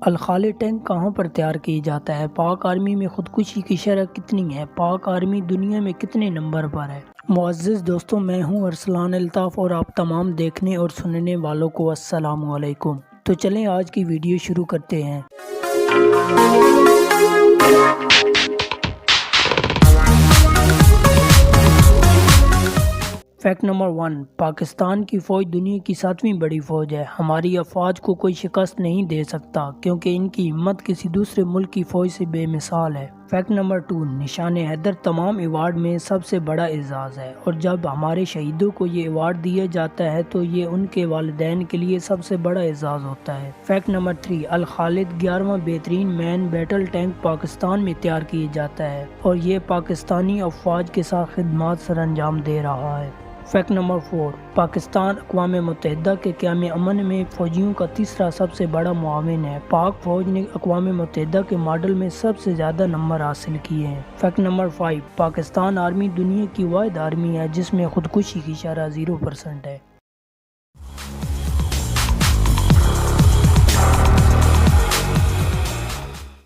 Al Khalid tank کہاں پر تیار کیا جاتا ہے؟ پاک آرمی میں خودکشی کی شرح کتنی ہے؟ پاک آرمی دنیا میں کتنے نمبر پر ہے؟ معزز دوستوں، میں ہوں ارسلان الطاف اور آپ تمام دیکھنے اور سننے والوں کو السلام علیکم۔ تو چلیں آج کی ویڈیو شروع کرتے ہیں۔ فیکٹ نمبر 1، پاکستان کی فوج دنیا کی 7ویں بڑی فوج ہے۔ ہماری افواج کو کوئی شکست نہیں دے سکتا کیونکہ ان کی ہمت کسی دوسرے ملک کی فوج سے بے مثال ہے۔ فیکٹ نمبر 2، نشان حیدر تمام ایوارڈ میں سب سے بڑا اعزاز ہے اور جب ہمارے شہیدوں کو یہ ایوارڈ دیا جاتا ہے تو یہ ان کے والدین کے لیے سب سے بڑا اعزاز ہوتا ہے۔ فیکٹ نمبر 3، الخالد 11واں بہترین مین بیٹل ٹینک پاکستان میں تیار کیا جاتا ہے اور یہ پاکستانی افواج کے ساتھ خدمات سر انجام دے رہا ہے۔ فیکٹ نمبر 4، پاکستان اقوام متحدہ کے قیام امن میں فوجیوں کا تیسرا سب سے بڑا معاون ہے۔ پاک فوج نے اقوام متحدہ کے ماڈل میں سب سے زیادہ نمبر حاصل کیے ہیں۔ فیکٹ نمبر 5، پاکستان آرمی دنیا کی واحد آرمی ہے جس میں خودکشی کی شرح 0% ہے۔